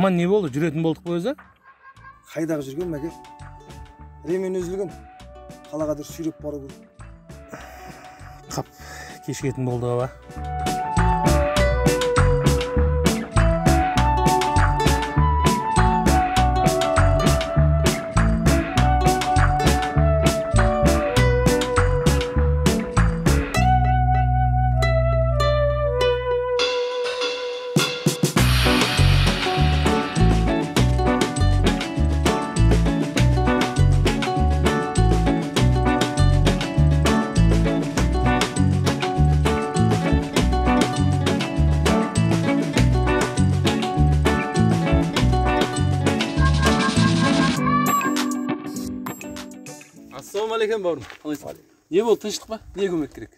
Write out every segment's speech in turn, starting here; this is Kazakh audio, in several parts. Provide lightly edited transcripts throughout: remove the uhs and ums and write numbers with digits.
Аман не болды? Жүретін болдық па өзі? Қайдағы жүрген мәке? Ремен үзілген. Қалаға дұрыс сүйреп бару керек. Қап, кешкетін болды ба? Ассалаумағалейкум бауырым. Қалайсың? Не болды, тыныштық па? Не көмек керек?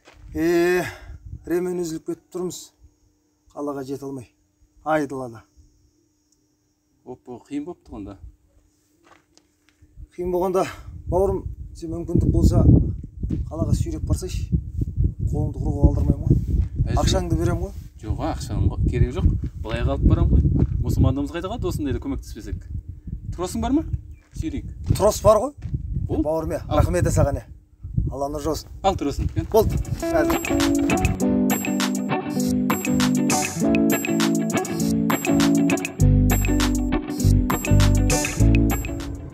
Ремен үзіліп кетіп тұрмыз. Қалаға жете алмай. Айдалада. Оппо, қиын болыпты онда. Қиын болғанда, бауырым, сен мүмкіндік болса, қалаға сүйреп барсайшы. Қолыңды құруға алдырмаймын ғой. Ақшаңды берем ғой. Жоқ, ақшаның керегі жоқ. Былай қалып барам ғой. Мұсылмандығымыз қайда қалды, осындайда көмектеспесек. Тұросың бар ма? Сүйрейік. Тұрос бар ғой. Бол. Бауырым, рахмет саған. Алла нұр жаусын. Ал тұросың. Болды.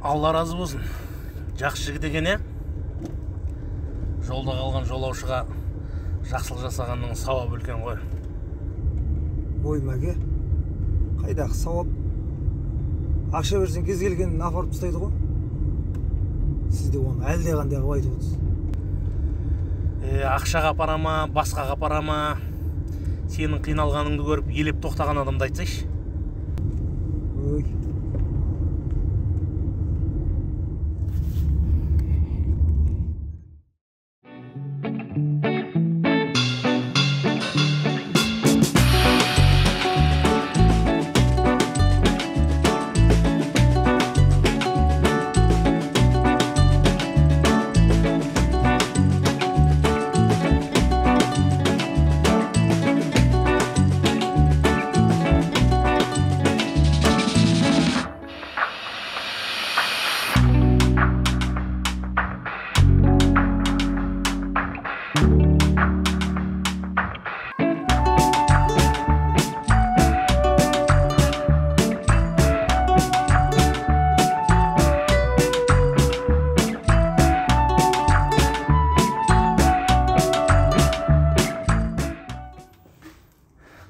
Алла разы болсын. Жақсы жігіт екен, Жолда қалған жолаушыға жақсылық жасағанның сауабы үлкен ғой. Ой, мәке. Қайдағы сауап? Ақша берсең кез келгенін апарып тастайды ғой. Сізде оны әлде қандай қылып айтып отырсыз. Ақшаға апарама, басқаға апарама, сенің қиналғаныңды көріп елеп тоқтаған адамды айтсайшы. Ой.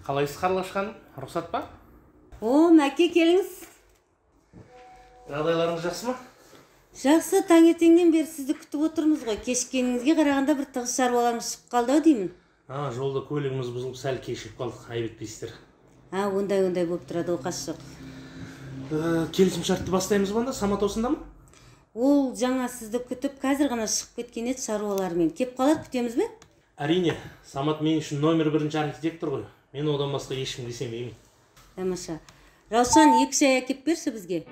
Қалайсыз қарлашқан? Рұқсат па? Мәке, келіңіз. Жағдайларыңыз жақсы ма? Жақсы, таңертеңнен бері сізді күтіп отырмыз ғой. Кешіккеніңізге қарағанда бір тығыз шаруаларыңыз шығып қалды-ау деймін. Жолда көлігіміз бұзылып, сәл кешігіп қалдық, айып етпейсіздер. Ондай болып тұрады, оқасы жоқ. Келісім шартты бастаймыз ба, Самат осында ма? Ол жаңа сізді күтіп, қазір ғана шығып кеткен еді шаруаларымен. Кеп қалар, күтеміз бе? Әрине, Самат мен үшін номер 1 архитектор ғой. Мен одан басқа ешкімге сенбеймін. Тамаша. Раушан, 2 шай әкеп берші бізге.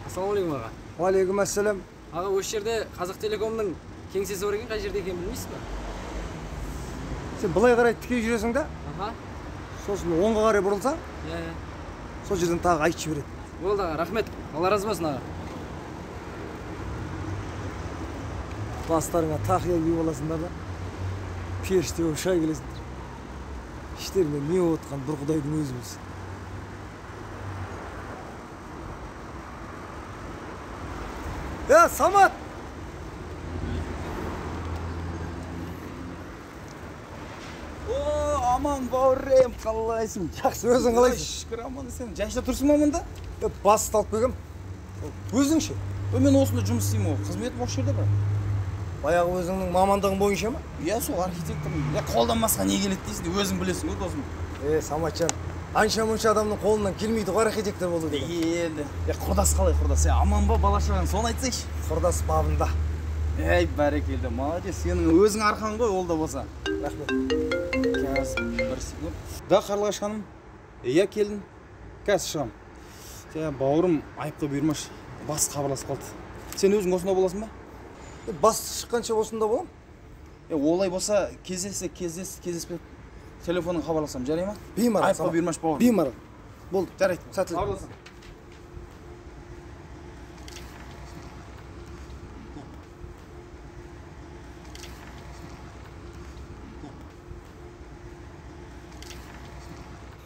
Ассалаумағалейкум аға. Уалейкум ассалам. Аға, осы жерде Қазақ Телекомның кеңсесі бар екен, қай жерде екенін білмейсіз ба? Сен былай қарай тіке жүресің да? Сосын оңға қарай бұрылсаң? Сол жерден тағы айтшы береді. Болды аға, рахмет. Алла разы болсын аға. Бастарыңа тақия киіп аласыңдар да, періште болып шай келесіңдер. іштерінде не отқан бір құдайдың өзі білсін. Самат! О, аман бауырым, қалайсың? Жақсы, өзің қалайсың? Шүкір аман сен. Жайшта тұрсың ба мұнда? Бас талып келгем. Өзің ше? Мен осында жұмыс істеймін ғой. Қызметім осы жерде бар. Баяғы өзіңнің мамандығың бойынша ма? Иә, сол архитектормын. Қолдан басқа не келеді дейсің, өзің білесің ғой досым. Саматжан, анша-мұнша адамның қолынан келмейді ғой архитектор болу деген. Енді. Құрдас қалай құрдас? Аман ба бала-шағаң, соны айтсайшы. Құрдас бабында. Бәрекелді, молодец. Сенің өзің арқан ғой, ол да болса. Рахмет. Қазір бір секунд. Да, Қарлығаш ханым. Иә, келдім. Қазір шығам. Бауырым айыпқа бұйырмашы. Бас хабарласып қалды. Сен өзің осында боласың ба? Бас шыққанша осында болам? Олай болса, кездеспеп телефонын хабарласам, жарай ма? Беймарал. Айыпқа бұйырмаш бауырым. Беймарал. Болды, жарайды. Сәттілік. Хабарласам.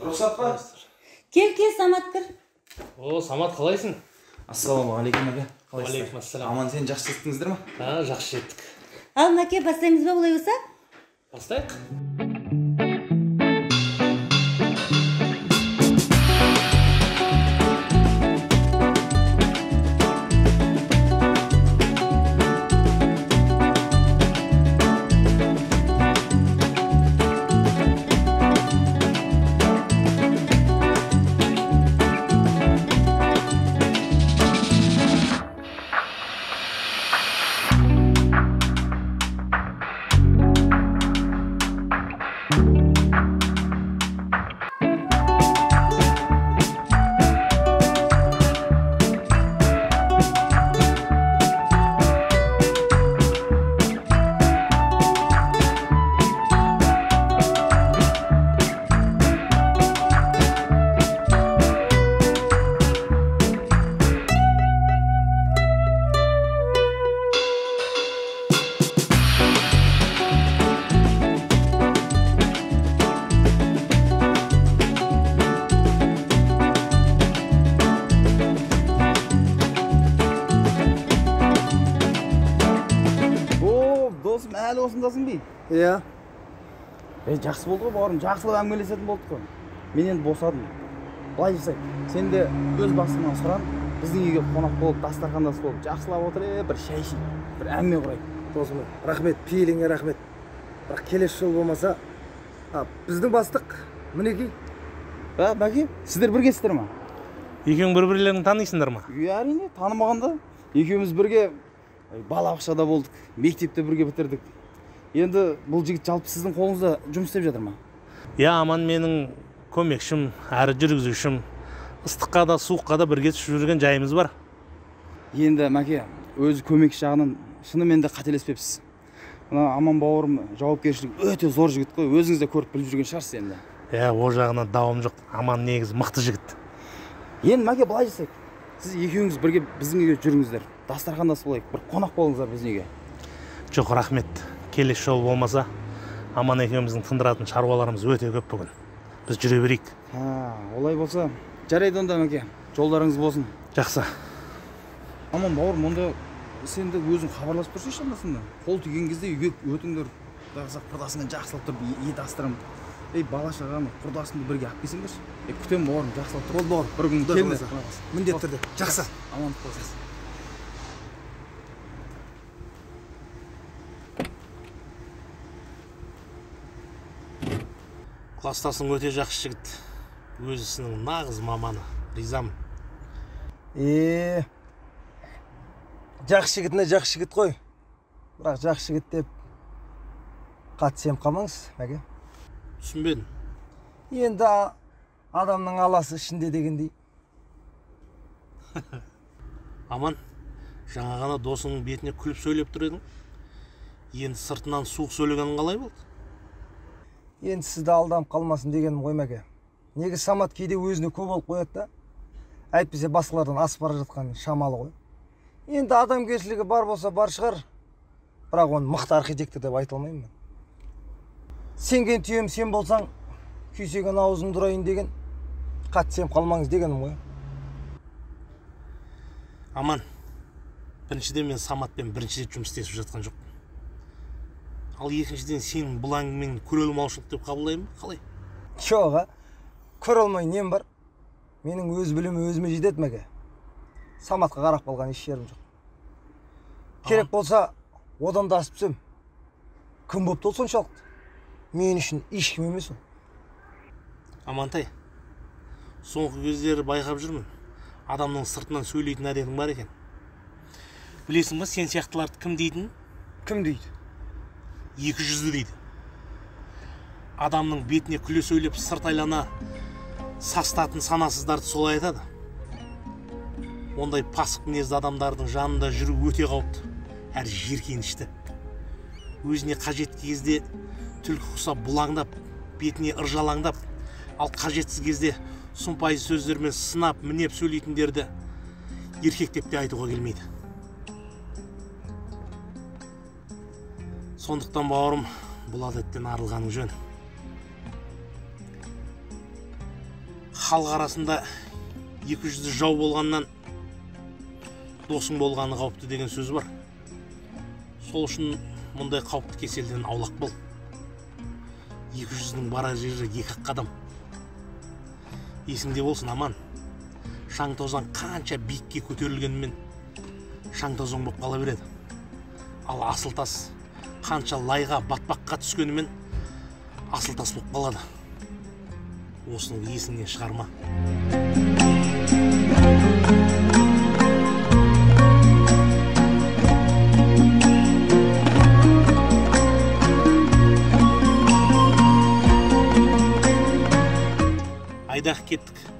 Рұқсат па? Кел, Самат кір. О, Самат, қалайсың? Ассалаумағалейкум әке. Уалейкум ассалам. Аман, сен жақсы жеттіңіздер ма? Жақсы жеттік. Ал, Мәке, бастаймыз ба олай болса? Бастайық. Әлі осындасың бей? Иә. Жақсы болды ғой бауырым, жақсылап әңгімелесетін болдық қой. Мен енді босадым. Былай жасайық, сен де өз басыңнан сұран, біздің үйге қонақ болып, дастархандас болып, жақсылап отырып, бір шай ішейік, бір әңгіме құрайық. Досым, рахмет, пейіліңе рахмет. Бірақ келесі жол болмаса, біздің бастық мінекей. Бәке, сіздер біргесіздер ма? Екеуің бір-бірлерін танисыңдар ма? Әрине, танымағанда. Екеуміз бірге балабақшада болдық, мектепте бірге бітірдік. Енді бұл жігіт жалпы сіздің қолыңызда жұмыс істеп жатыр ма? Аман менің көмекшім, әрі жүргізушім. Ыстыққа да, суыққа да бірге түсіп жүрген жайымыз бар. Енді Мәке, өзі көмекші жағынан шынымен де қателеспепсіз. Аман бауырым жауапкершілік өте зор жігіт қой, өзіңіз де көріп біліп жүрген шығарсыз енді. Ол жағынан дауым жоқ. Аман негізі мықты жігіт. Енді Мәке, былай жасайық. Сіз екеуіңіз бірге біздің үйге жүріңіздер. Дастархандас болайық, бір қонақ болыңыздар біздің үйге. Жоқ, рахмет. Келесі жол болмаса, Аман екеуміздің тындыратын шаруаларымыз өте көп бүгін. Біз жүре берейік. Олай болса, жарайды онда Мәке. Жолдарыңыз болсын. Жақсы. Аман бауырым, онда сен де өзің хабарласып тұрсайшы анасында. Қол тиген кезде үйге өтіңдер. Құдағызақ құрдасыңа жақсылап тұрып ет астырам. Бала-шағаны, құрдасыңды бірге алып келсеңдерші. Күтем бауырым, жақсылап тұрып. Болды бауырым. Бір күнді келіңіз. Міндетті түрде. Жақсы. Аман болсын. Кластасың өте жақсы жігіт. Өзісінің нағыз маманы. Ризамын. Жақсы жігітіне жақсы жігіт қой. Бірақ жақсы жігіт деп қатты сеніп қалмаңыз, Мәке. Түсінбедім. Енді адамның аласы ішінде дегендей. Аман, жаңа ғана досыңның бетіне күліп сөйлеп тұр едің. Енді сыртынан суық сөйлегенің қалай болды? Енді сізді алданып қалмасын дегенім ғой, Мәке. Неге Самат кейде өзіне көп алып қояды да, әйтпесе басқалардан асып бара жатқан шамалы ғой. Енді адамгершілігі бар болса бар шығар, бірақ оны мықты архитектор деп айта алмаймын. Сенген түйем сен болсаң, күйсеген аузын дұрайын деген, қатты сеніп қалмаңыз дегенім ғой. Аман, Біріншіден мен Саматпен бірінші рет жұмыс істесіп жатқан жоқ. Ал екіншіден сенің бұл әңгімеңді көре алмаушылық деп қабылдаймын ба? Қалай? Жоқ, көре алмай нем бар? Менің өз білімі өзіме жетеді мәке. Саматқа қарап қалған еш жерім жоқ. Керек болса, одан да асып түсем. Кім бопты ол соншалықты? Мен үшін ешкім емес ол. Амантай, соңғы кездері байқап жүрмін. Адамның сыртынан сөйлейтін әдетің бар екен. Білесің ба, сен сияқтыларды кім дейтін? Кім дейді? 200 дейді. Адамның бетіне күле сөйлеп сырт айлана састатын санасыздарды солай айтады. Ондай пасық мінезді адамдардың жанында жүру өте қауіпті, әрі жиіркенішті. Өзіне қажет кезде түлкі құсап бұлаңдап, бетіне ыржалаңдап, ал қажетсіз кезде сұмпайыз сөздермен сынап, мінеп сөйлейтіндерді еркектеп те айтуға келмейді. Сондықтан бауырым, бұл әдеттен арылғаның жөн. Халық арасында 200 жау болғаннан досың болғаны қауіпті деген сөз бар. Сол үшін мұндай қауіпті кеселден аулақ бол. 200-дің барар жері 2 қадам. Есіңде болсын, Аман. Шаң тозаң қанша биікке көтерілгенмен шаң тозаң болып қала береді. Ал асыл тас қанша лайға батпаққа түскенімен асыл тас болып қалады. Осыны есіңнен шығарма. Айдақ кеттік.